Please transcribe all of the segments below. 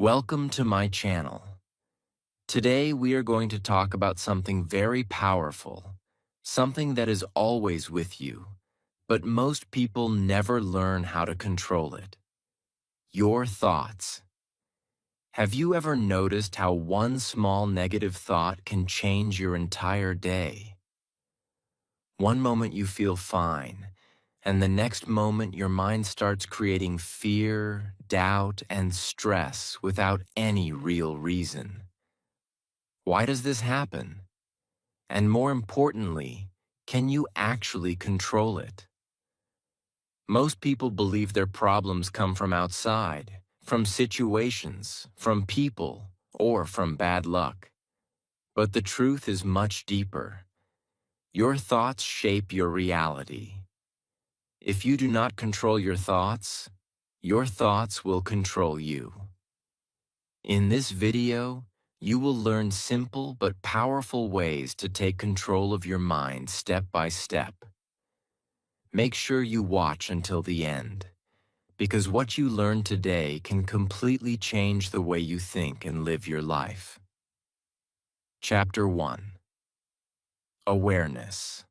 Welcome to my channel. Today we are going to talk about something very powerful, something that is always with you, but most people never learn how to control it. Your thoughts. Have you ever noticed how one small negative thought can change your entire day? One moment you feel fine, and the next moment your mind starts creating fear, doubt, and stress without any real reason. Why does this happen? And more importantly, can you actually control it? Most people believe their problems come from outside, from situations, from people, or from bad luck. But the truth is much deeper. Your thoughts shape your reality. If you do not control your thoughts will control you. In this video, you will learn simple but powerful ways to take control of your mind step by step. Make sure you watch until the end, because what you learn today can completely change the way you think and live your life. Chapter 1. Awareness.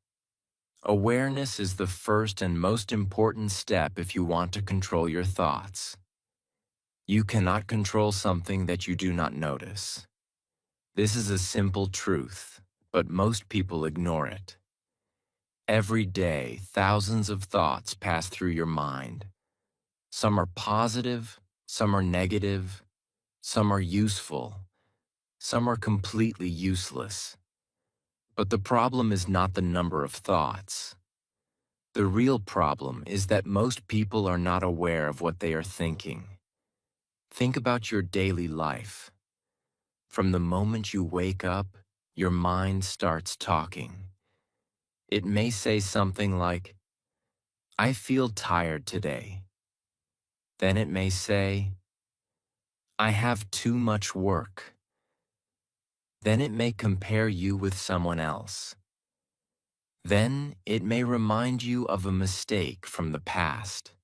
Awareness is the first and most important step if you want to control your thoughts. You cannot control something that you do not notice. This is a simple truth, but most people ignore it. Every day, thousands of thoughts pass through your mind. Some are positive, some are negative, some are useful, some are completely useless. But the problem is not the number of thoughts. The real problem is that most people are not aware of what they are thinking. Think about your daily life. From the moment you wake up, your mind starts talking. It may say something like, "I feel tired today." Then it may say, "I have too much work." Then it may compare you with someone else. Then it may remind you of a mistake from the past.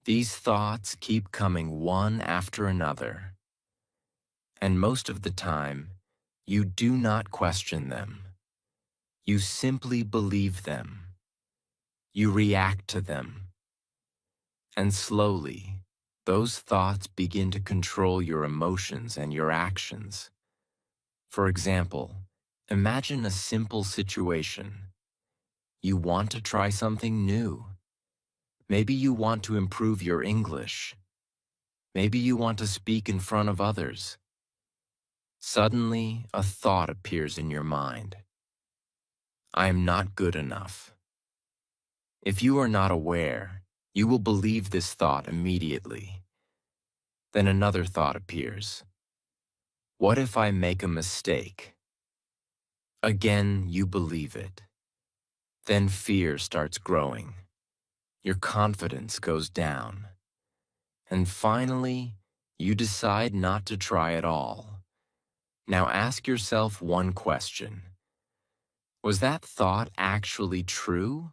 These thoughts keep coming one after another. And most of the time, you do not question them. You simply believe them. You react to them. And slowly, those thoughts begin to control your emotions and your actions. For example, imagine a simple situation. You want to try something new. Maybe you want to improve your English. Maybe you want to speak in front of others. Suddenly, a thought appears in your mind. I am not good enough. If you are not aware, you will believe this thought immediately. Then another thought appears. What if I make a mistake? Again, you believe it. Then fear starts growing. Your confidence goes down. And finally, you decide not to try at all. Now ask yourself one question. Was that thought actually true?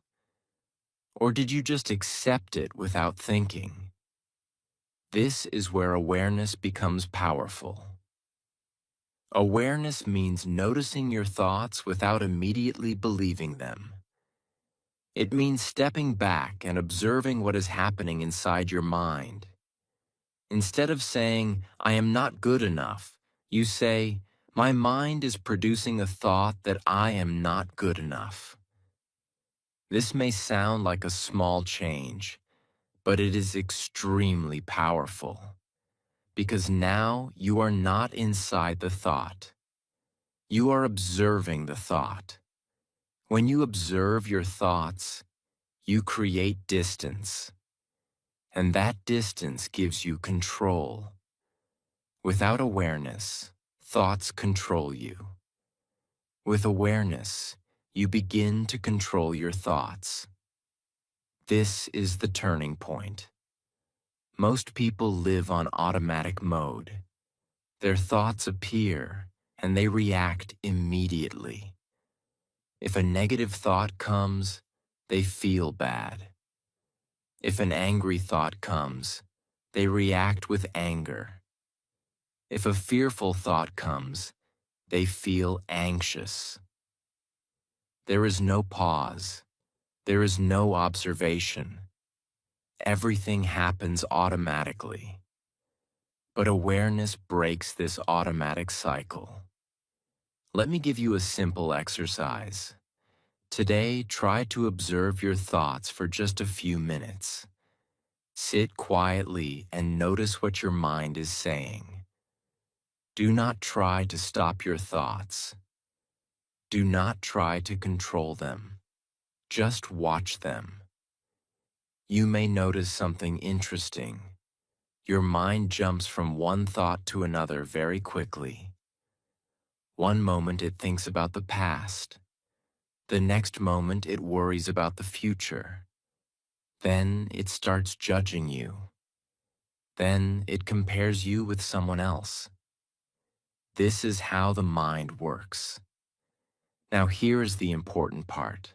Or did you just accept it without thinking? This is where awareness becomes powerful. Awareness means noticing your thoughts without immediately believing them. It means stepping back and observing what is happening inside your mind. Instead of saying, I am not good enough, you say, my mind is producing a thought that I am not good enough. This may sound like a small change, but it is extremely powerful. Because now you are not inside the thought. You are observing the thought. When you observe your thoughts, you create distance. And that distance gives you control. Without awareness, thoughts control you. With awareness, you begin to control your thoughts. This is the turning point. Most people live on automatic mode. Their thoughts appear, and they react immediately. If a negative thought comes, they feel bad. If an angry thought comes, they react with anger. If a fearful thought comes, they feel anxious. There is no pause. There is no observation. Everything happens automatically. But awareness breaks this automatic cycle. Let me give you a simple exercise. Today, try to observe your thoughts for just a few minutes. Sit quietly and notice what your mind is saying. Do not try to stop your thoughts. Do not try to control them. Just watch them. You may notice something interesting. Your mind jumps from one thought to another very quickly. One moment it thinks about the past. The next moment it worries about the future. Then it starts judging you. Then it compares you with someone else. This is how the mind works. Now here is the important part.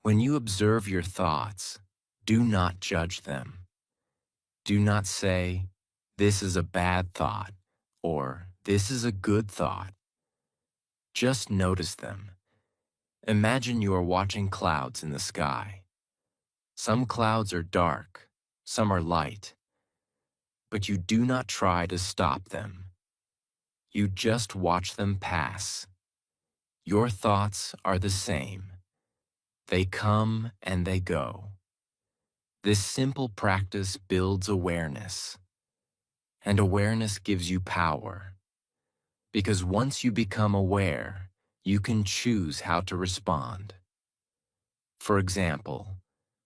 When you observe your thoughts, do not judge them. Do not say, "This is a bad thought," or "This is a good thought." Just notice them. Imagine you are watching clouds in the sky. Some clouds are dark, some are light, but you do not try to stop them. You just watch them pass. Your thoughts are the same. They come and they go. This simple practice builds awareness, and awareness gives you power. Because once you become aware, you can choose how to respond. For example,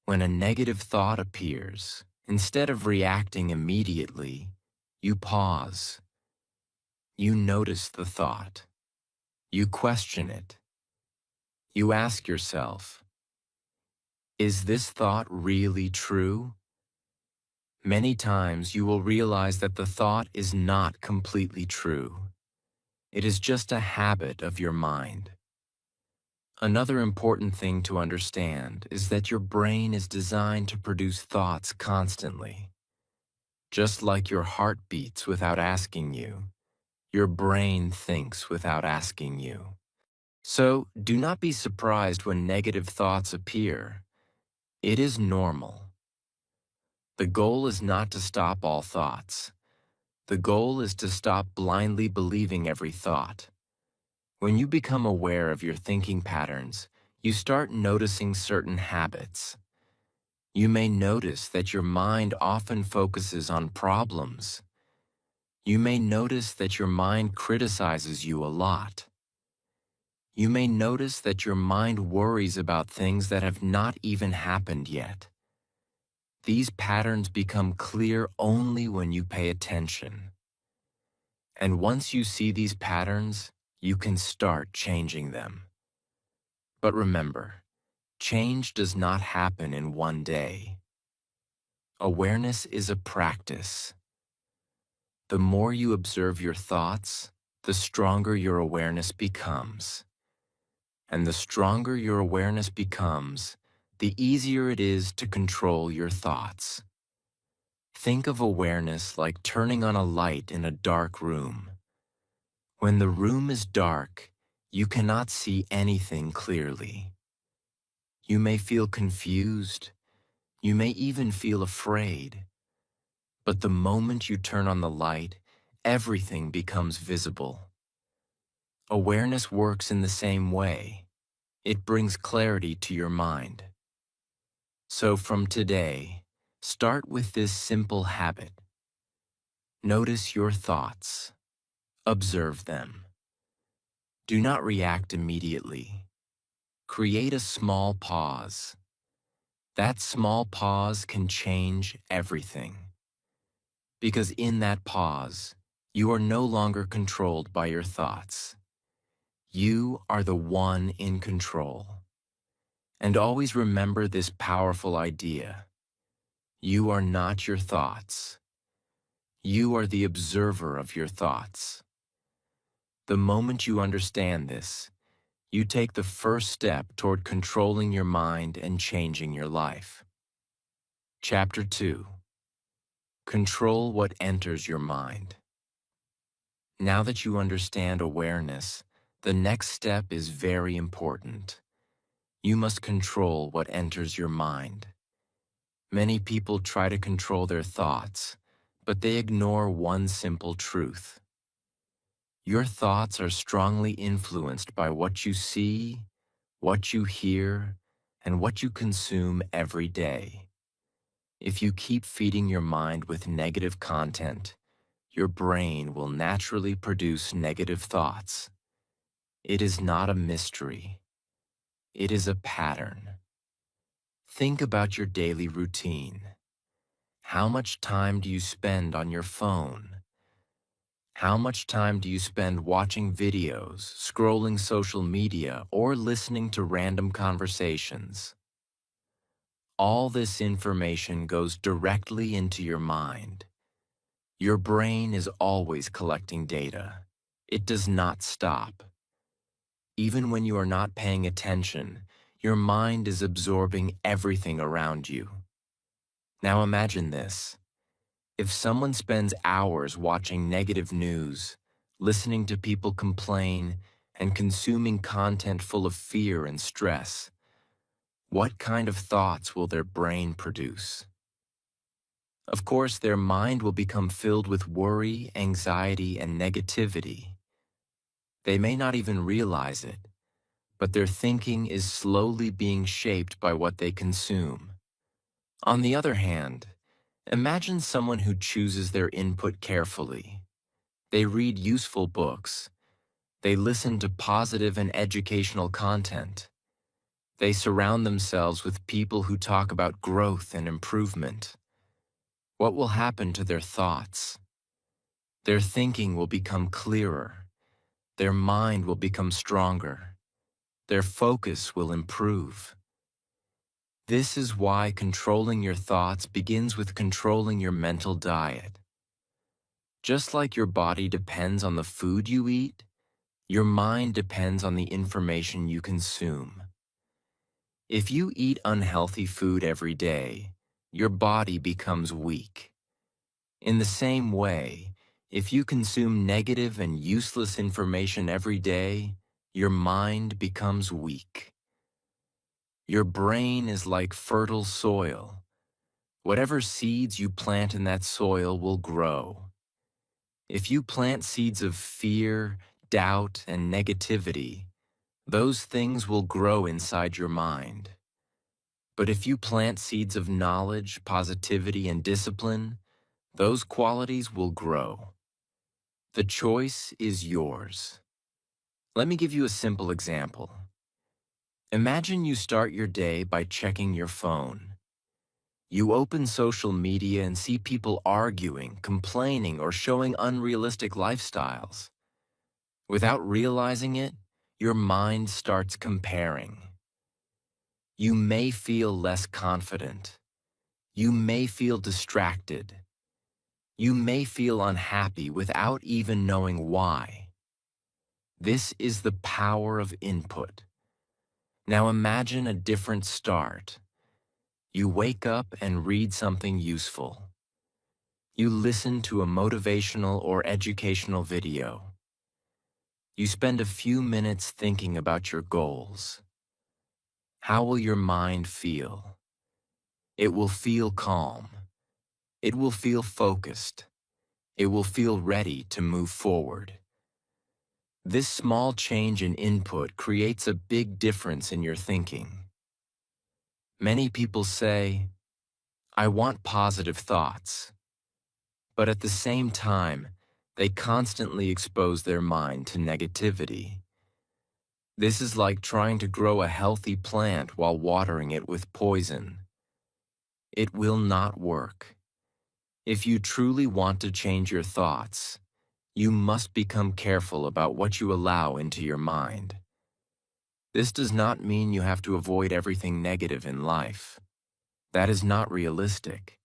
when a negative thought appears, instead of reacting immediately, you pause. You notice the thought. You question it. You ask yourself, "Is this thought really true?" Many times you will realize that the thought is not completely true. It is just a habit of your mind. Another important thing to understand is that your brain is designed to produce thoughts constantly. Just like your heart beats without asking you, your brain thinks without asking you. So, do not be surprised when negative thoughts appear. It is normal. The goal is not to stop all thoughts. The goal is to stop blindly believing every thought. When you become aware of your thinking patterns, you start noticing certain habits. You may notice that your mind often focuses on problems. You may notice that your mind criticizes you a lot. You may notice that your mind worries about things that have not even happened yet. These patterns become clear only when you pay attention. And once you see these patterns, you can start changing them. But remember, change does not happen in one day. Awareness is a practice. The more you observe your thoughts, the stronger your awareness becomes. And the stronger your awareness becomes, the easier it is to control your thoughts. Think of awareness like turning on a light in a dark room. When the room is dark, you cannot see anything clearly. You may feel confused. You may even feel afraid. But the moment you turn on the light, everything becomes visible. Awareness works in the same way. It brings clarity to your mind. So from today, start with this simple habit. Notice your thoughts. Observe them. Do not react immediately. Create a small pause. That small pause can change everything. Because in that pause, you are no longer controlled by your thoughts. You are the one in control. And always remember this powerful idea. You are not your thoughts. You are the observer of your thoughts. The moment you understand this, you take the first step toward controlling your mind and changing your life. Chapter 2. Control what enters your mind. Now that you understand awareness, the next step is very important. You must control what enters your mind. Many people try to control their thoughts, but they ignore one simple truth. Your thoughts are strongly influenced by what you see, what you hear, and what you consume every day. If you keep feeding your mind with negative content, your brain will naturally produce negative thoughts. It is not a mystery. It is a pattern. Think about your daily routine. How much time do you spend on your phone? How much time do you spend watching videos, scrolling social media, or listening to random conversations? All this information goes directly into your mind. Your brain is always collecting data. It does not stop. Even when you are not paying attention, your mind is absorbing everything around you. Now imagine this. If someone spends hours watching negative news, listening to people complain, and consuming content full of fear and stress, what kind of thoughts will their brain produce? Of course, their mind will become filled with worry, anxiety, and negativity. They may not even realize it, but their thinking is slowly being shaped by what they consume. On the other hand, imagine someone who chooses their input carefully. They read useful books. They listen to positive and educational content. They surround themselves with people who talk about growth and improvement. What will happen to their thoughts? Their thinking will become clearer. Their mind will become stronger. Their focus will improve. This is why controlling your thoughts begins with controlling your mental diet. Just like your body depends on the food you eat, your mind depends on the information you consume. If you eat unhealthy food every day, your body becomes weak. In the same way, if you consume negative and useless information every day, your mind becomes weak. Your brain is like fertile soil. Whatever seeds you plant in that soil will grow. If you plant seeds of fear, doubt, and negativity, those things will grow inside your mind. But if you plant seeds of knowledge, positivity, and discipline, those qualities will grow. The choice is yours. Let me give you a simple example. Imagine you start your day by checking your phone. You open social media and see people arguing, complaining, or showing unrealistic lifestyles. Without realizing it, your mind starts comparing. You may feel less confident. You may feel distracted. You may feel unhappy without even knowing why. This is the power of input. Now imagine a different start. You wake up and read something useful. You listen to a motivational or educational video. You spend a few minutes thinking about your goals. How will your mind feel? It will feel calm. It will feel focused. It will feel ready to move forward. This small change in input creates a big difference in your thinking. Many people say, "I want positive thoughts," but at the same time, they constantly expose their mind to negativity. This is like trying to grow a healthy plant while watering it with poison. It will not work. If you truly want to change your thoughts, you must become careful about what you allow into your mind. This does not mean you have to avoid everything negative in life. That is not realistic.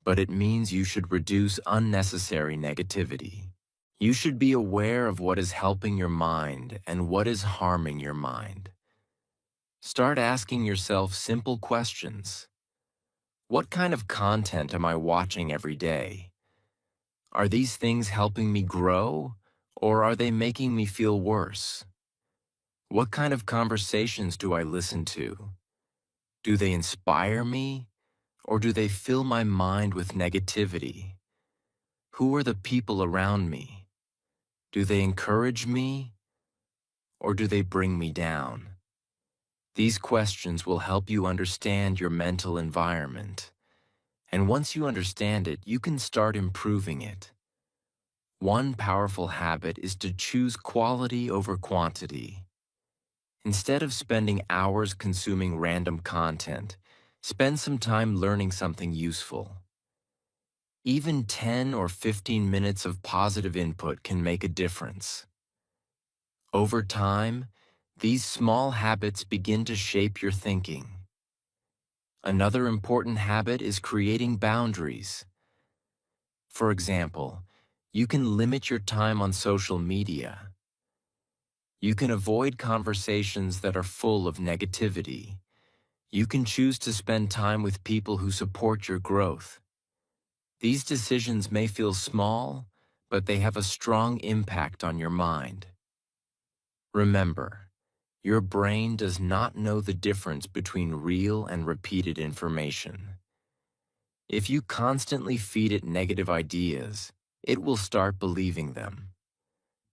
But it means you should reduce unnecessary negativity. You should be aware of what is helping your mind and what is harming your mind. Start asking yourself simple questions. What kind of content am I watching every day? Are these things helping me grow, or are they making me feel worse? What kind of conversations do I listen to? Do they inspire me, or do they fill my mind with negativity? Who are the people around me? Do they encourage me, or do they bring me down? These questions will help you understand your mental environment. And once you understand it, you can start improving it. One powerful habit is to choose quality over quantity. Instead of spending hours consuming random content, spend some time learning something useful. Even 10 or 15 minutes of positive input can make a difference. Over time, these small habits begin to shape your thinking. Another important habit is creating boundaries. For example, you can limit your time on social media. You can avoid conversations that are full of negativity. You can choose to spend time with people who support your growth. These decisions may feel small, but they have a strong impact on your mind. Remember, your brain does not know the difference between real and repeated information. If you constantly feed it negative ideas, it will start believing them.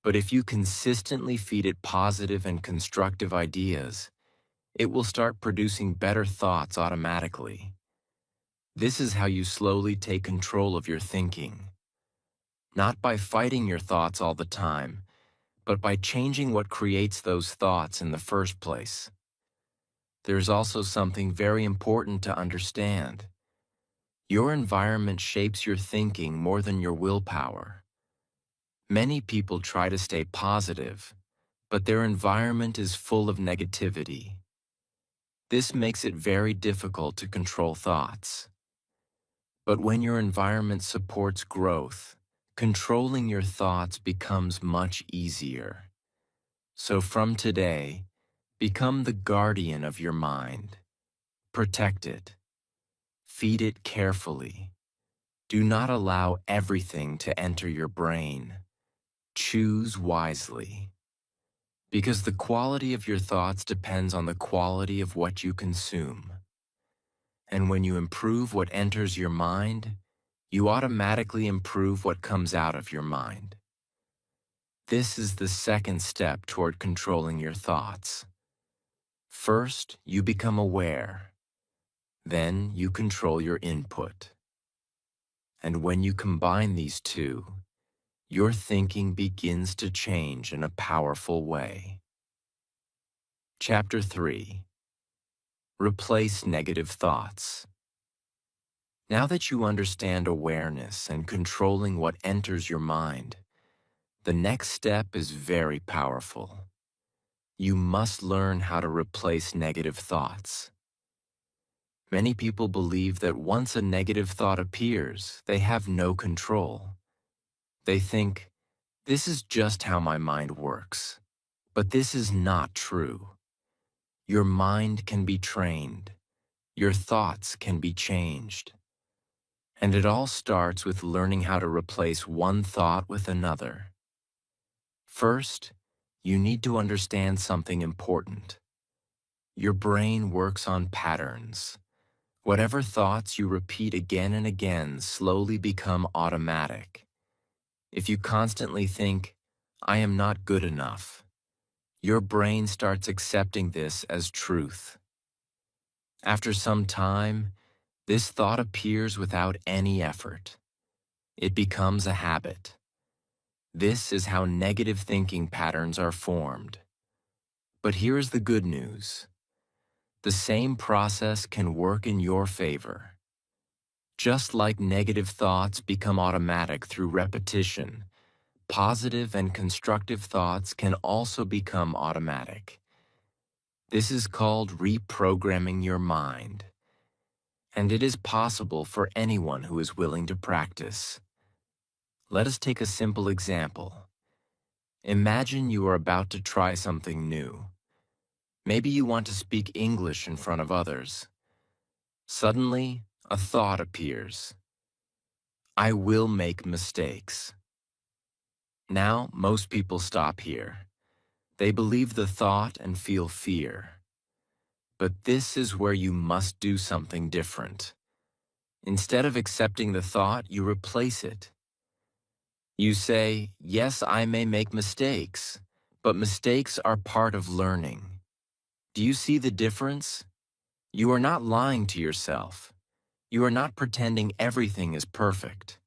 But if you consistently feed it positive and constructive ideas, it will start producing better thoughts automatically. This is how you slowly take control of your thinking. Not by fighting your thoughts all the time, but by changing what creates those thoughts in the first place. There's also something very important to understand. Your environment shapes your thinking more than your willpower. Many people try to stay positive, but their environment is full of negativity. This makes it very difficult to control thoughts. But when your environment supports growth, controlling your thoughts becomes much easier. So from today, become the guardian of your mind. Protect it. Feed it carefully. Do not allow everything to enter your brain. Choose wisely. Because the quality of your thoughts depends on the quality of what you consume. And when you improve what enters your mind, you automatically improve what comes out of your mind. This is the second step toward controlling your thoughts. First, you become aware. Then you control your input. And when you combine these two, your thinking begins to change in a powerful way. Chapter 3. Replace negative thoughts. Now that you understand awareness and controlling what enters your mind, the next step is very powerful. You must learn how to replace negative thoughts. Many people believe that once a negative thought appears, they have no control. They think, this is just how my mind works. But this is not true. Your mind can be trained. Your thoughts can be changed. And it all starts with learning how to replace one thought with another. First, you need to understand something important. Your brain works on patterns. Whatever thoughts you repeat again and again slowly become automatic. If you constantly think, I am not good enough, your brain starts accepting this as truth. After some time, this thought appears without any effort. It becomes a habit. This is how negative thinking patterns are formed. But here's the good news. The same process can work in your favor. Just like negative thoughts become automatic through repetition, positive and constructive thoughts can also become automatic. This is called reprogramming your mind. And it is possible for anyone who is willing to practice. Let us take a simple example. Imagine you are about to try something new. Maybe you want to speak English in front of others. Suddenly, a thought appears. I will make mistakes. Now, most people stop here. They believe the thought and feel fear. But this is where you must do something different. Instead of accepting the thought, you replace it. You say, yes, I may make mistakes, but mistakes are part of learning. Do you see the difference? You are not lying to yourself. You are not pretending everything is perfect.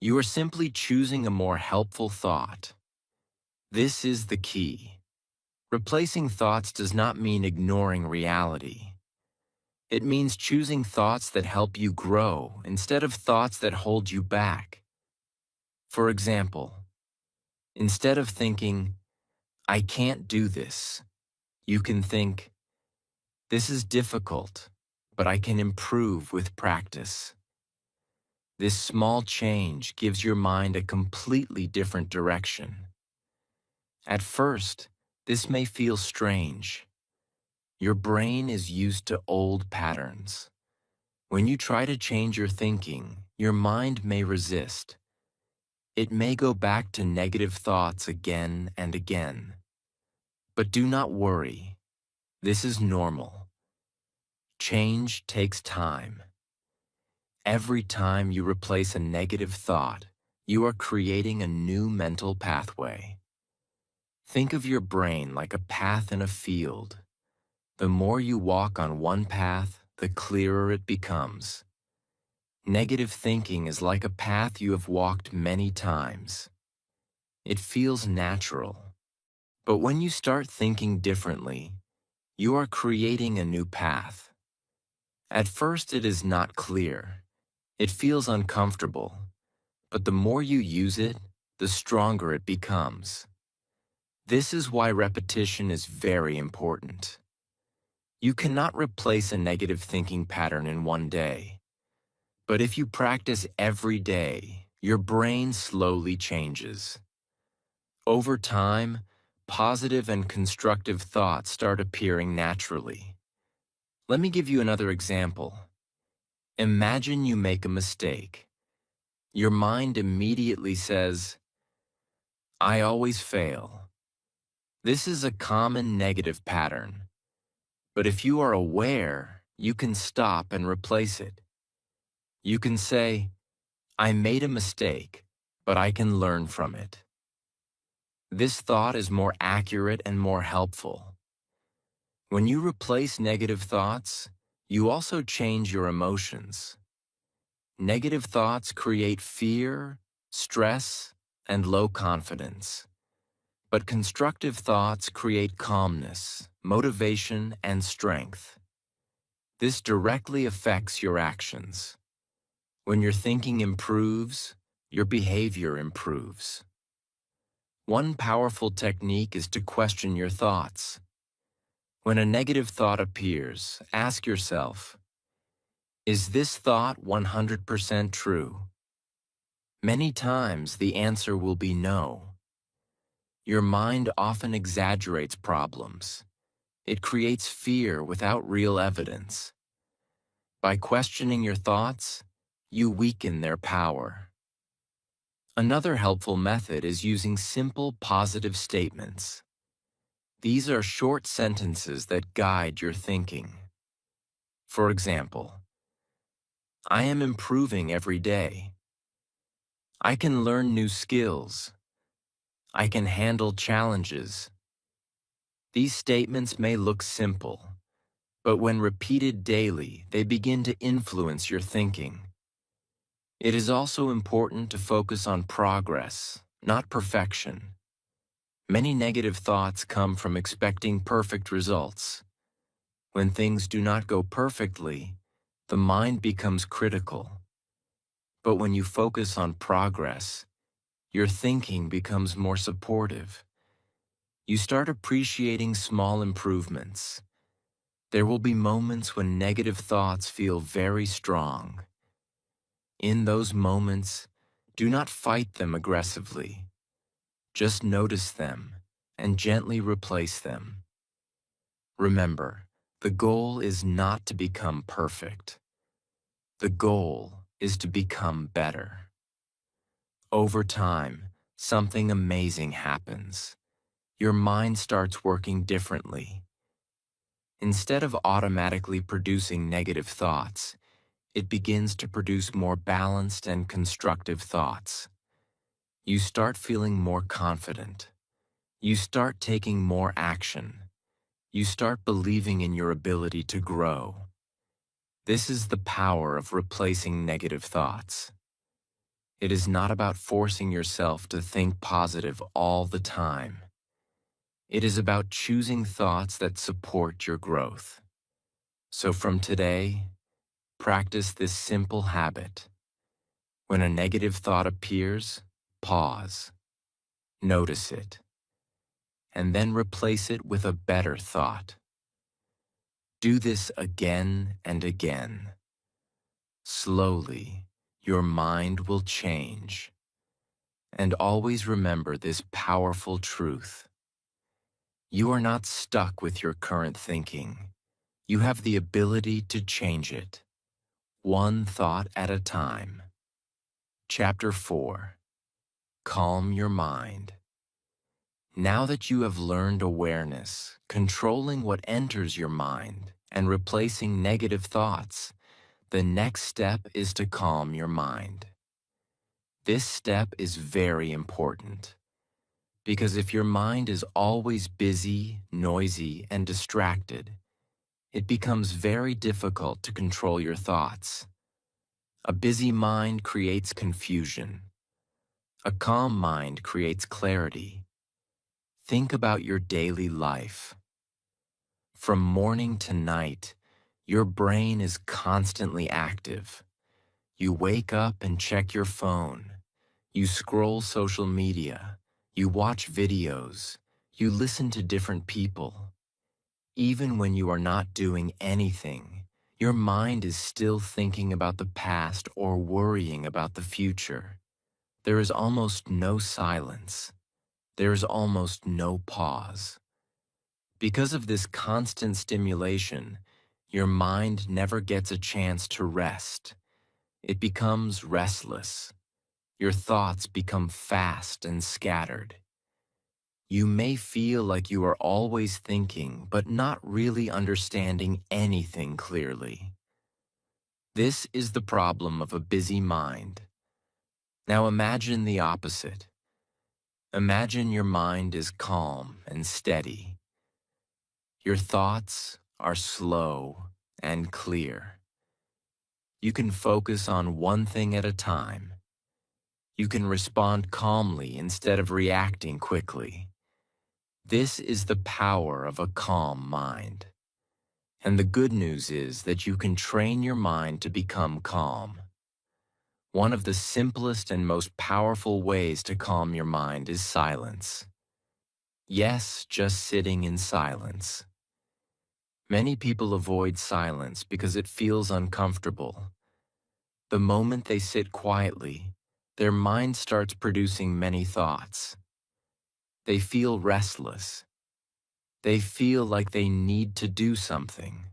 You are simply choosing a more helpful thought. This is the key. Replacing thoughts does not mean ignoring reality. It means choosing thoughts that help you grow instead of thoughts that hold you back. For example, instead of thinking, I can't do this, you can think, this is difficult, but I can improve with practice. This small change gives your mind a completely different direction. At first, this may feel strange. Your brain is used to old patterns. When you try to change your thinking, your mind may resist. It may go back to negative thoughts again and again. But do not worry. This is normal. Change takes time. Every time you replace a negative thought, you are creating a new mental pathway. Think of your brain like a path in a field. The more you walk on one path, the clearer it becomes. Negative thinking is like a path you have walked many times. It feels natural. But when you start thinking differently, you are creating a new path. At first, it is not clear. It feels uncomfortable. But the more you use it, the stronger it becomes. This is why repetition is very important. You cannot replace a negative thinking pattern in one day. But if you practice every day, your brain slowly changes. Over time, positive and constructive thoughts start appearing naturally. Let me give you another example. Imagine you make a mistake. Your mind immediately says, I always fail. This is a common negative pattern. But if you are aware, you can stop and replace it. You can say, I made a mistake, but I can learn from it. This thought is more accurate and more helpful. When you replace negative thoughts, you also change your emotions. Negative thoughts create fear, stress, and low confidence. But constructive thoughts create calmness, motivation, and strength. This directly affects your actions. When your thinking improves, your behavior improves. One powerful technique is to question your thoughts. When a negative thought appears, ask yourself, is this thought 100% true? Many times the answer will be no. Your mind often exaggerates problems. It creates fear without real evidence. By questioning your thoughts, you weaken their power. Another helpful method is using simple positive statements. These are short sentences that guide your thinking. For example, I am improving every day. I can learn new skills. I can handle challenges. These statements may look simple, but when repeated daily, they begin to influence your thinking. It is also important to focus on progress, not perfection. Many negative thoughts come from expecting perfect results. When things do not go perfectly, the mind becomes critical. But when you focus on progress, your thinking becomes more supportive. You start appreciating small improvements. There will be moments when negative thoughts feel very strong. In those moments, do not fight them aggressively. Just notice them and gently replace them. Remember, the goal is not to become perfect. The goal is to become better. Over time, something amazing happens. Your mind starts working differently. Instead of automatically producing negative thoughts, it begins to produce more balanced and constructive thoughts. You start feeling more confident. You start taking more action. You start believing in your ability to grow. This is the power of replacing negative thoughts. It is not about forcing yourself to think positive all the time. It is about choosing thoughts that support your growth. So from today, practice this simple habit. When a negative thought appears, pause, notice it, and then replace it with a better thought. Do this again and again. Slowly, your mind will change. And always remember this powerful truth. You are not stuck with your current thinking. You have the ability to change it, one thought at a time. Chapter 4. Calm your mind. Now that you have learned awareness, controlling what enters your mind, and replacing negative thoughts, the next step is to calm your mind. This step is very important, because if your mind is always busy, noisy, and distracted, it becomes very difficult to control your thoughts. A busy mind creates confusion. A calm mind creates clarity. Think about your daily life. From morning to night, your brain is constantly active. You wake up and check your phone. You scroll social media. You watch videos. You listen to different people. Even when you are not doing anything, your mind is still thinking about the past or worrying about the future. There is almost no silence. There is almost no pause. Because of this constant stimulation, your mind never gets a chance to rest. It becomes restless. Your thoughts become fast and scattered. You may feel like you are always thinking, but not really understanding anything clearly. This is the problem of a busy mind. Now imagine the opposite. Imagine your mind is calm and steady. Your thoughts are slow and clear. You can focus on one thing at a time. You can respond calmly instead of reacting quickly. This is the power of a calm mind. And the good news is that you can train your mind to become calm. One of the simplest and most powerful ways to calm your mind is silence. Yes, just sitting in silence. Many people avoid silence because it feels uncomfortable. The moment they sit quietly, their mind starts producing many thoughts. They feel restless. They feel like they need to do something.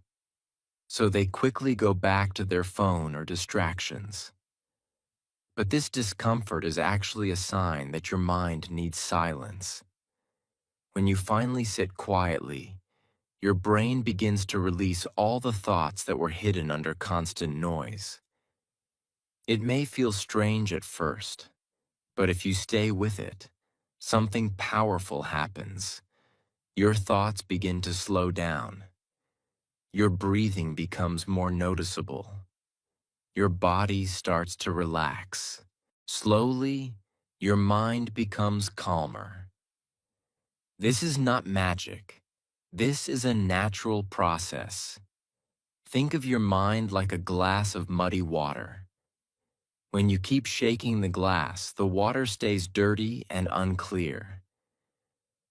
So they quickly go back to their phone or distractions. But this discomfort is actually a sign that your mind needs silence. When you finally sit quietly, your brain begins to release all the thoughts that were hidden under constant noise. It may feel strange at first, but if you stay with it, something powerful happens. Your thoughts begin to slow down. Your breathing becomes more noticeable. Your body starts to relax. Slowly, your mind becomes calmer. This is not magic. This is a natural process. Think of your mind like a glass of muddy water. When you keep shaking the glass, the water stays dirty and unclear.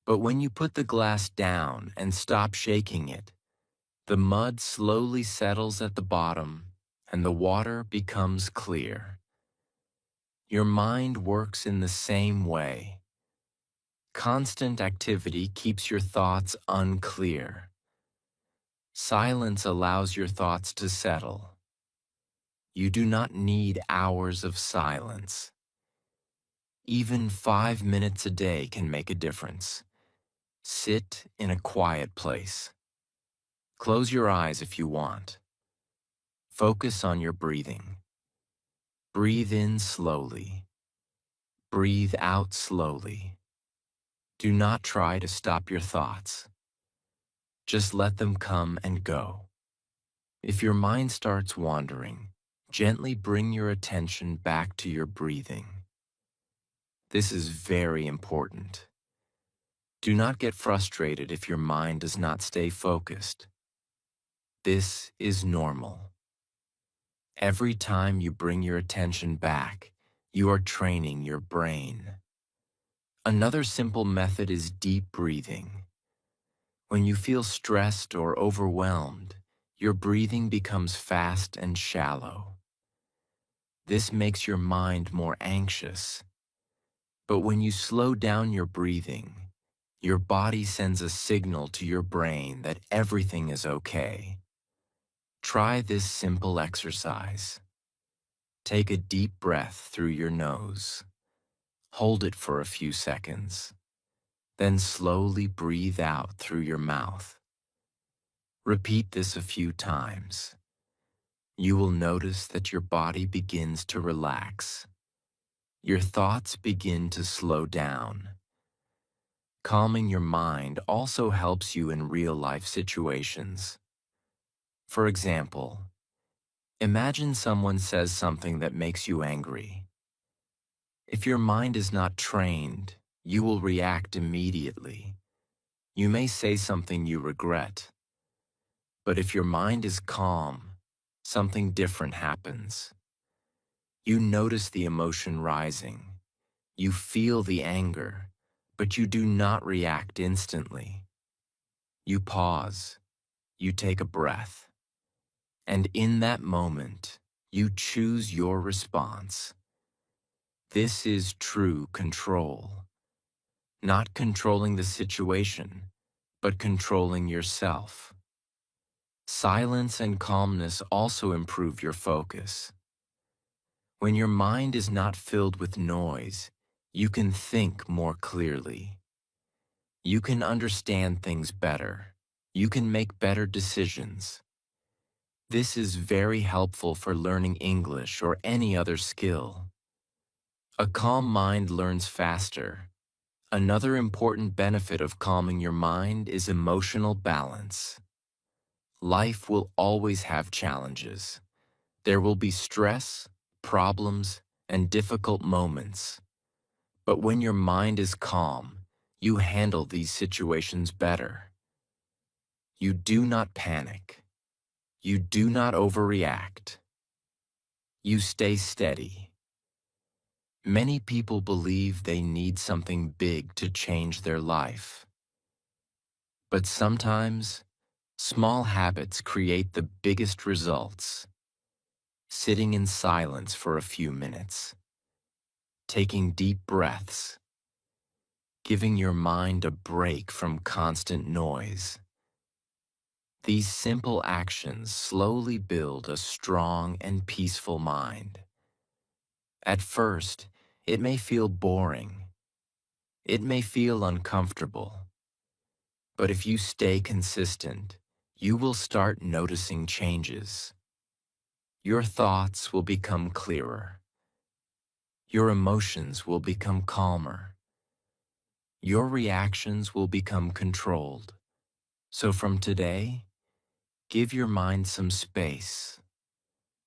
But when you put the glass down and stop shaking it, the mud slowly settles at the bottom and the water becomes clear. Your mind works in the same way. Constant activity keeps your thoughts unclear. Silence allows your thoughts to settle. You do not need hours of silence. Even 5 minutes a day can make a difference. Sit in a quiet place. Close your eyes if you want. Focus on your breathing. Breathe in slowly. Breathe out slowly. Do not try to stop your thoughts. Just let them come and go. If your mind starts wandering, gently bring your attention back to your breathing. This is very important. Do not get frustrated if your mind does not stay focused. This is normal. Every time you bring your attention back, you are training your brain. Another simple method is deep breathing. When you feel stressed or overwhelmed, your breathing becomes fast and shallow. This makes your mind more anxious. But when you slow down your breathing, your body sends a signal to your brain that everything is okay. Try this simple exercise. Take a deep breath through your nose. Hold it for a few seconds. Then slowly breathe out through your mouth. Repeat this a few times. You will notice that your body begins to relax. Your thoughts begin to slow down. Calming your mind also helps you in real-life situations. For example, imagine someone says something that makes you angry. If your mind is not trained, you will react immediately. You may say something you regret. But if your mind is calm, something different happens. You notice the emotion rising. You feel the anger, but you do not react instantly. You pause. You take a breath. And in that moment, you choose your response. This is true control. Not controlling the situation, but controlling yourself. Silence and calmness also improve your focus. When your mind is not filled with noise, you can think more clearly. You can understand things better. You can make better decisions. This is very helpful for learning English or any other skill. A calm mind learns faster. Another important benefit of calming your mind is emotional balance. Life will always have challenges. There will be stress, problems, and difficult moments. But when your mind is calm, you handle these situations better. You do not panic. You do not overreact. You stay steady. Many people believe they need something big to change their life. But sometimes, small habits create the biggest results. Sitting in silence for a few minutes. Taking deep breaths. Giving your mind a break from constant noise. These simple actions slowly build a strong and peaceful mind. At first, it may feel boring. It may feel uncomfortable. But if you stay consistent, you will start noticing changes. Your thoughts will become clearer. Your emotions will become calmer. Your reactions will become controlled. So from today, give your mind some space.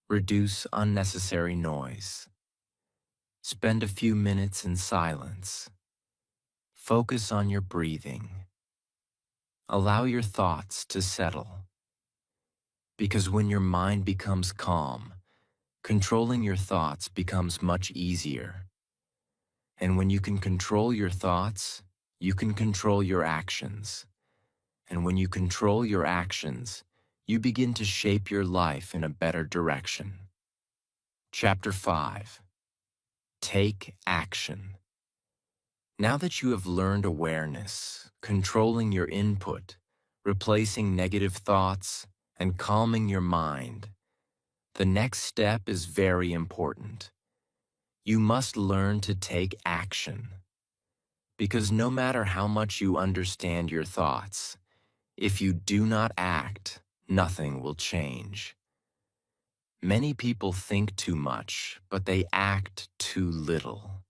Reduce unnecessary noise. Spend a few minutes in silence. Focus on your breathing. Allow your thoughts to settle. Because when your mind becomes calm, controlling your thoughts becomes much easier. And when you can control your thoughts, you can control your actions. And when you control your actions, you begin to shape your life in a better direction. Chapter 5. Take action. Now that you have learned awareness, controlling your input, replacing negative thoughts, and calming your mind, The next step is very important. You must learn to take action. Because no matter how much you understand your thoughts, if you do not act, nothing will change. Many people think too much, but they act too little.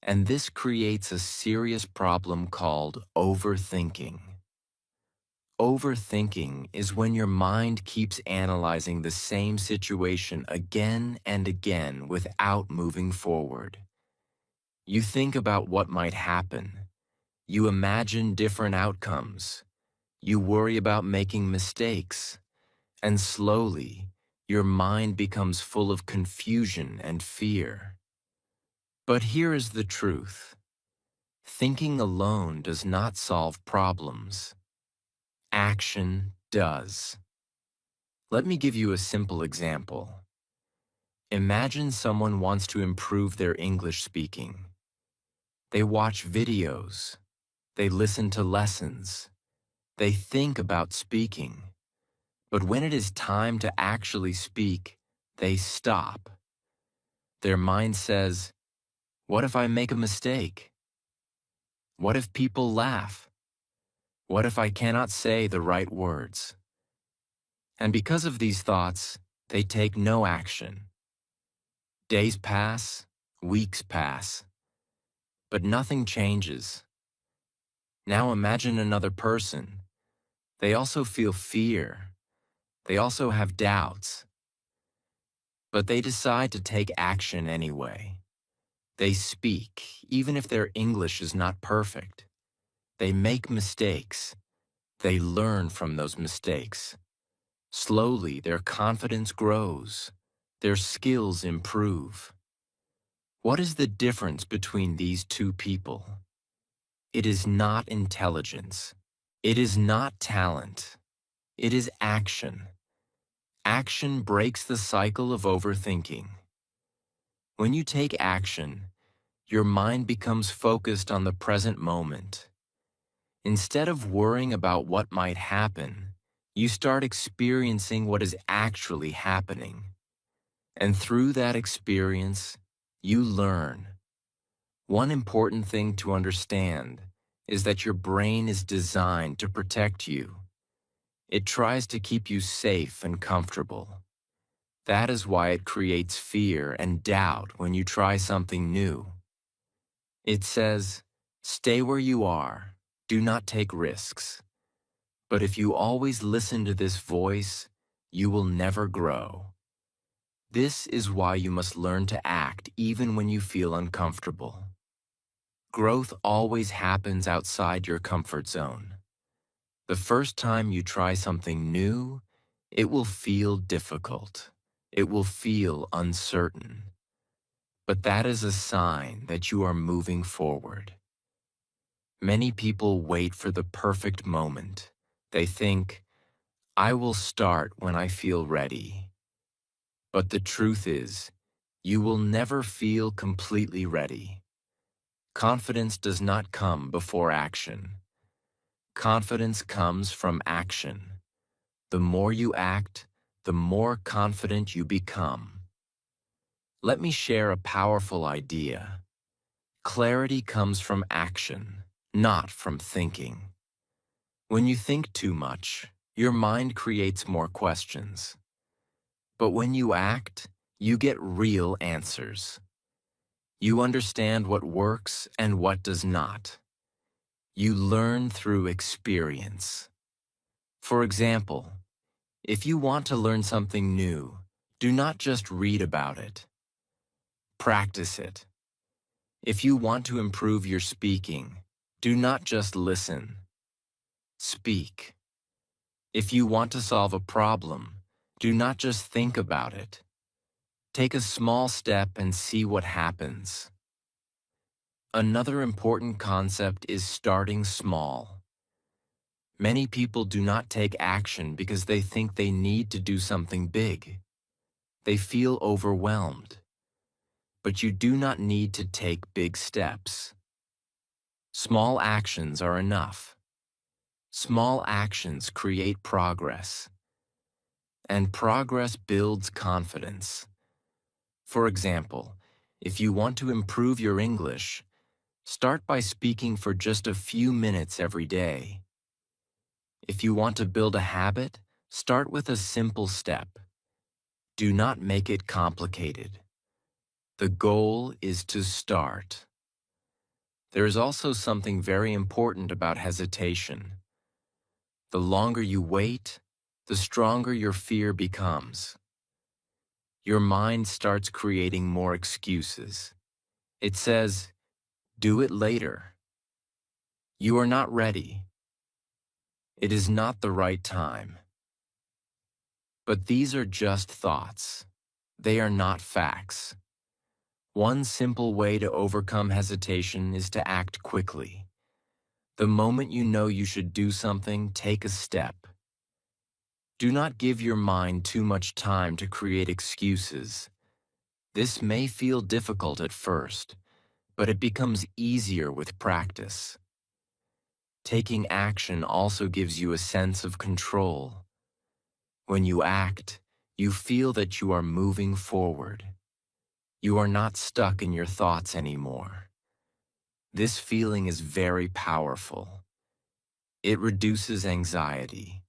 And this creates a serious problem called overthinking. Overthinking is when your mind keeps analyzing the same situation again and again without moving forward. You think about what might happen. You imagine different outcomes. You worry about making mistakes. And slowly, your mind becomes full of confusion and fear. But here is the truth. Thinking alone does not solve problems. Action does. Let me give you a simple example. Imagine someone wants to improve their English speaking. They watch videos. They listen to lessons. They think about speaking. But when it is time to actually speak, they stop. Their mind says, "What if I make a mistake? What if people laugh? What if I cannot say the right words?" And because of these thoughts, they take no action. Days pass, weeks pass, but nothing changes. Now imagine another person. They also feel fear. They also have doubts. But they decide to take action anyway. They speak, even if their English is not perfect. They make mistakes. They learn from those mistakes. Slowly, their confidence grows. Their skills improve. What is the difference between these two people? It is not intelligence. It is not talent. It is action. Action breaks the cycle of overthinking. When you take action, your mind becomes focused on the present moment. Instead of worrying about what might happen, you start experiencing what is actually happening. And through that experience, you learn. One important thing to understand is that your brain is designed to protect you. It tries to keep you safe and comfortable. That is why it creates fear and doubt when you try something new. It says, "Stay where you are, do not take risks." But if you always listen to this voice, you will never grow. This is why you must learn to act even when you feel uncomfortable. Growth always happens outside your comfort zone. The first time you try something new, it will feel difficult. It will feel uncertain. But that is a sign that you are moving forward. Many people wait for the perfect moment. They think, "I will start when I feel ready." But the truth is, you will never feel completely ready. Confidence does not come before action. Confidence comes from action. The more you act, the more confident you become. Let me share a powerful idea. Clarity comes from action, not from thinking. When you think too much, your mind creates more questions. But when you act, you get real answers. You understand what works and what does not. You learn through experience. For example, if you want to learn something new, do not just read about it. Practice it. If you want to improve your speaking, do not just listen. Speak. If you want to solve a problem, do not just think about it. Take a small step and see what happens. Another important concept is starting small. Many people do not take action because they think they need to do something big. They feel overwhelmed. But you do not need to take big steps. Small actions are enough. Small actions create progress. And progress builds confidence. For example, if you want to improve your English, start by speaking for just a few minutes every day. If you want to build a habit, start with a simple step. Do not make it complicated. The goal is to start. There is also something very important about hesitation. The longer you wait, the stronger your fear becomes. Your mind starts creating more excuses. It says, "Do it later. You are not ready. It is not the right time." But these are just thoughts. They are not facts. One simple way to overcome hesitation is to act quickly. The moment you know you should do something, take a step. Do not give your mind too much time to create excuses. This may feel difficult at first, but it becomes easier with practice. Taking action also gives you a sense of control. When you act, you feel that you are moving forward. You are not stuck in your thoughts anymore. This feeling is very powerful. It reduces anxiety.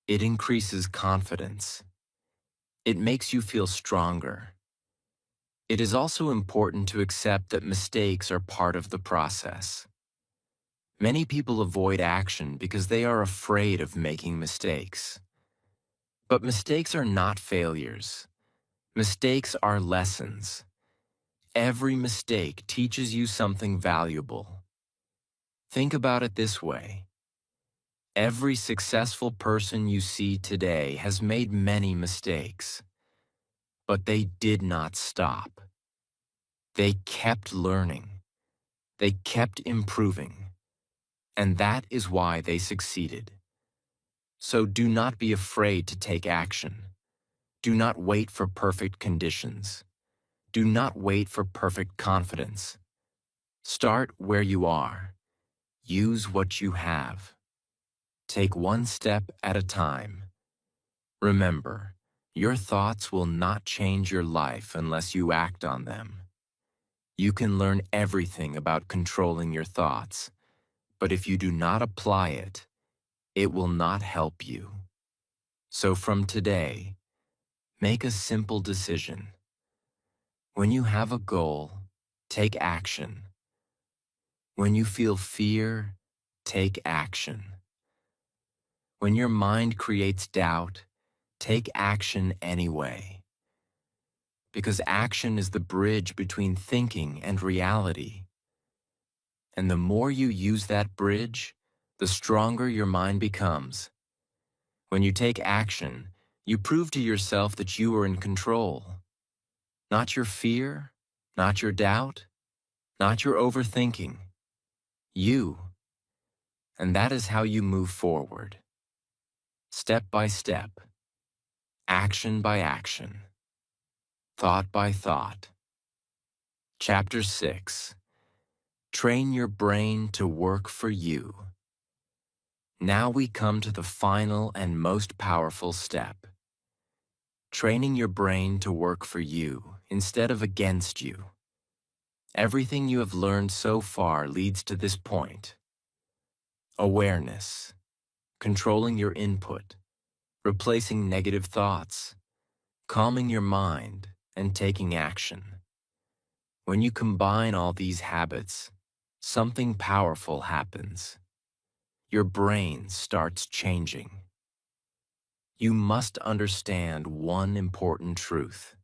It increases confidence. It makes you feel stronger. It is also important to accept that mistakes are part of the process. Many people avoid action because they are afraid of making mistakes. But mistakes are not failures. Mistakes are lessons. Every mistake teaches you something valuable. Think about it this way. Every successful person you see today has made many mistakes, but they did not stop. They kept learning. They kept improving. And that is why they succeeded. So do not be afraid to take action. Do not wait for perfect conditions. Do not wait for perfect confidence. Start where you are. Use what you have. Take one step at a time. Remember, your thoughts will not change your life unless you act on them. You can learn everything about controlling your thoughts, but if you do not apply it, it will not help you. So from today, make a simple decision. When you have a goal, take action. When you feel fear, take action. When your mind creates doubt, take action anyway. Because action is the bridge between thinking and reality. And the more you use that bridge, the stronger your mind becomes. When you take action, you prove to yourself that you are in control. Not your fear, not your doubt, not your overthinking. You. And that is how you move forward. Step by step. Action by action. Thought by thought. Chapter 6. Train your brain to work for you. Now we come to the final and most powerful step. Training your brain to work for you instead of against you. Everything you have learned so far leads to this point. Awareness. Controlling your input. Replacing negative thoughts. Calming your mind and taking action. When you combine all these habits, something powerful happens. Your brain starts changing. You must understand one important truth.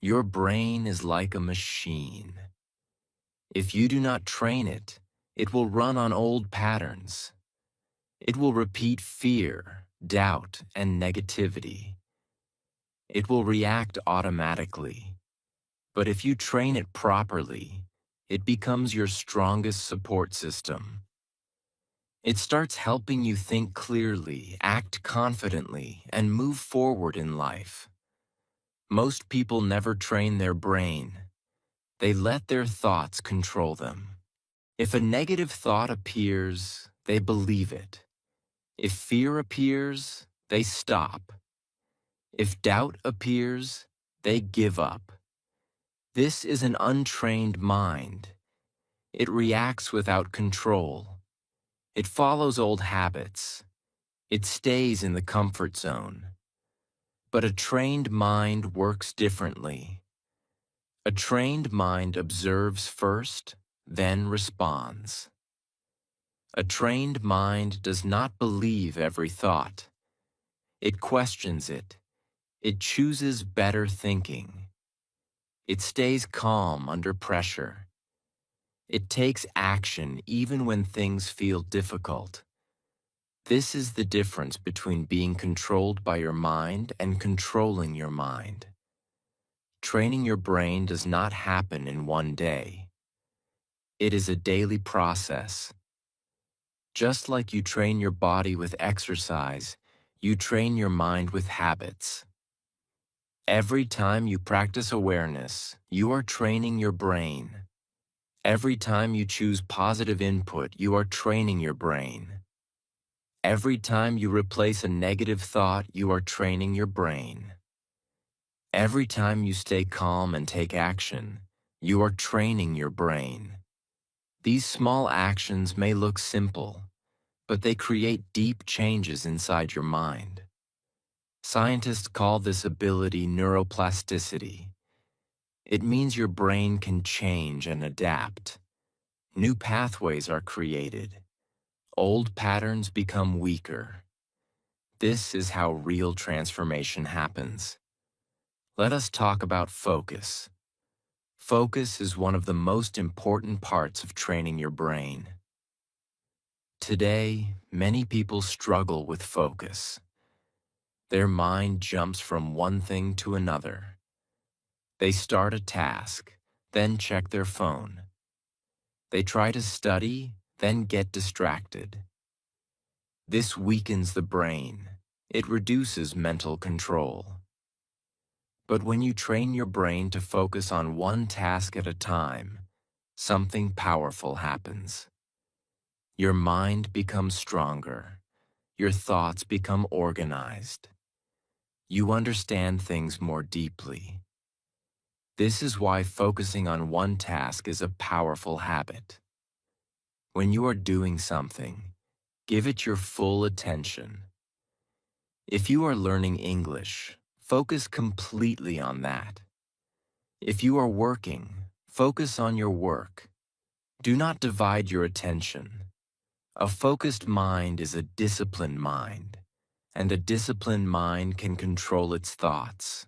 Your brain is like a machine. If you do not train it, it will run on old patterns. It will repeat fear, doubt, and negativity. It will react automatically. But if you train it properly, it becomes your strongest support system. It starts helping you think clearly, act confidently, and move forward in life. Most people never train their brain. They let their thoughts control them. If a negative thought appears, they believe it. If fear appears, they stop. If doubt appears, they give up. This is an untrained mind. It reacts without control. It follows old habits. It stays in the comfort zone. But a trained mind works differently. A trained mind observes first, then responds. A trained mind does not believe every thought. It questions it. It chooses better thinking. It stays calm under pressure. It takes action even when things feel difficult. This is the difference between being controlled by your mind and controlling your mind. Training your brain does not happen in one day. It is a daily process. Just like you train your body with exercise, you train your mind with habits. Every time you practice awareness, you are training your brain. Every time you choose positive input, you are training your brain. Every time you replace a negative thought, you are training your brain. Every time you stay calm and take action, you are training your brain. These small actions may look simple, but they create deep changes inside your mind. Scientists call this ability neuroplasticity. It means your brain can change and adapt. New pathways are created. Old patterns become weaker. This is how real transformation happens. Let us talk about focus. Focus is one of the most important parts of training your brain. Today, many people struggle with focus. Their mind jumps from one thing to another. They start a task, then check their phone. They try to study, then get distracted. This weakens the brain. It reduces mental control. But when you train your brain to focus on one task at a time, something powerful happens. Your mind becomes stronger. Your thoughts become organized. You understand things more deeply. This is why focusing on one task is a powerful habit. When you are doing something, give it your full attention. If you are learning English, focus completely on that. If you are working, focus on your work. Do not divide your attention. A focused mind is a disciplined mind, and a disciplined mind can control its thoughts.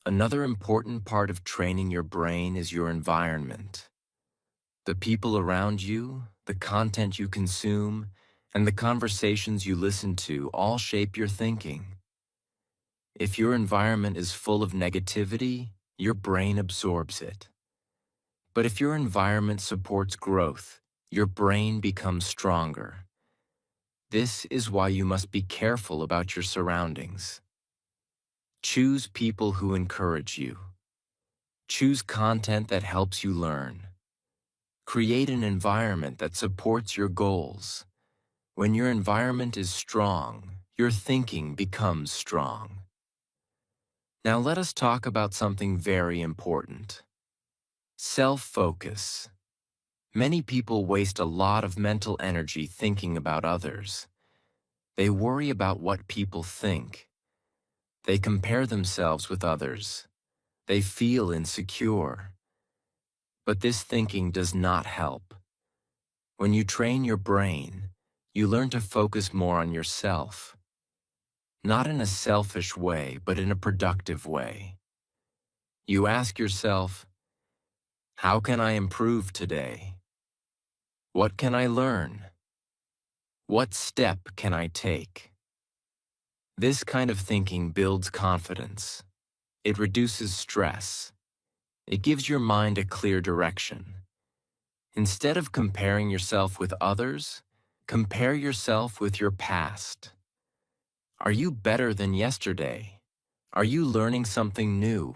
Another important part of training your brain is your environment. The people around you, the content you consume, and the conversations you listen to all shape your thinking. If your environment is full of negativity, your brain absorbs it. But if your environment supports growth, your brain becomes stronger. This is why you must be careful about your surroundings. Choose people who encourage you. Choose content that helps you learn. Create an environment that supports your goals. When your environment is strong, your thinking becomes strong. Now let us talk about something very important. Self-focus. Many people waste a lot of mental energy thinking about others. They worry about what people think. They compare themselves with others. They feel insecure. But this thinking does not help. When you train your brain, you learn to focus more on yourself. Not in a selfish way, but in a productive way. You ask yourself, how can I improve today? What can I learn? What step can I take? This kind of thinking builds confidence. It reduces stress. It gives your mind a clear direction. Instead of comparing yourself with others, compare yourself with your past. Are you better than yesterday? Are you learning something new?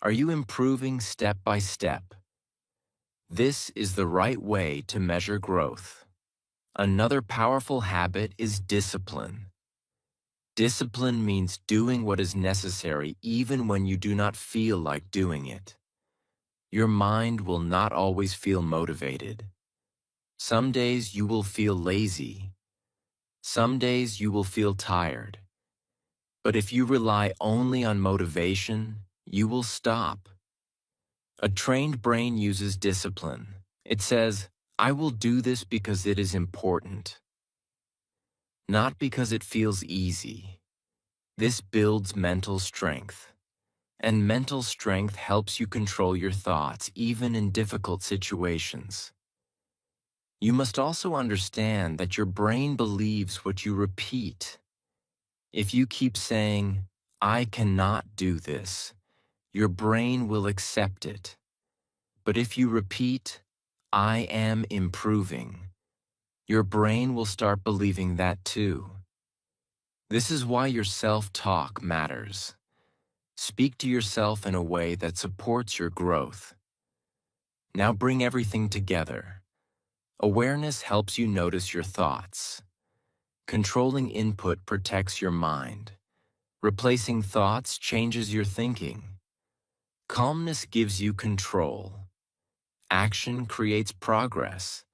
Are you improving step by step? This is the right way to measure growth. Another powerful habit is discipline. Discipline means doing what is necessary even when you do not feel like doing it. Your mind will not always feel motivated. Some days you will feel lazy. Some days you will feel tired. But if you rely only on motivation, you will stop. A trained brain uses discipline. It says, I will do this because it is important, not because it feels easy. This builds mental strength. And mental strength helps you control your thoughts, even in difficult situations. You must also understand that your brain believes what you repeat. If you keep saying, I cannot do this, your brain will accept it. But if you repeat, I am improving, your brain will start believing that too. This is why your self-talk matters. Speak to yourself in a way that supports your growth. Now bring everything together. Awareness helps you notice your thoughts. Controlling input protects your mind. Replacing thoughts changes your thinking. Calmness gives you control. Action creates progress.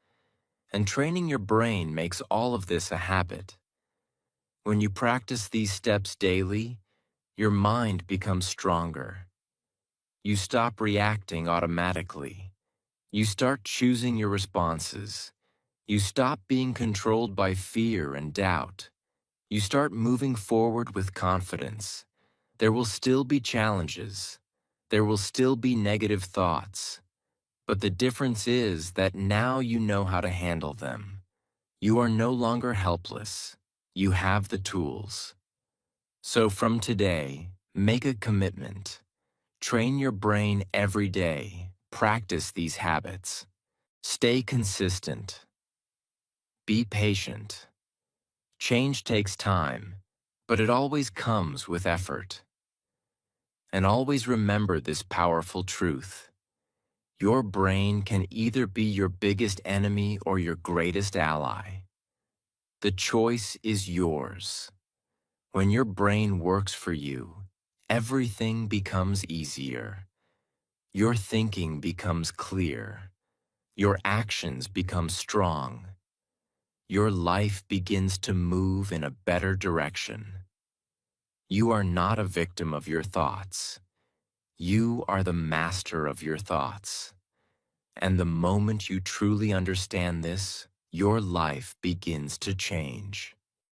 And training your brain makes all of this a habit. When you practice these steps daily, your mind becomes stronger. You stop reacting automatically. You start choosing your responses. You stop being controlled by fear and doubt. You start moving forward with confidence. There will still be challenges. There will still be negative thoughts. But the difference is that now you know how to handle them. You are no longer helpless. You have the tools. So from today, make a commitment. Train your brain every day. Practice these habits. Stay consistent. Be patient. Change takes time, but it always comes with effort. And always remember this powerful truth. Your brain can either be your biggest enemy or your greatest ally. The choice is yours. When your brain works for you, everything becomes easier. Your thinking becomes clear. Your actions become strong. Your life begins to move in a better direction. You are not a victim of your thoughts. You are the master of your thoughts. And the moment you truly understand this, your life begins to change.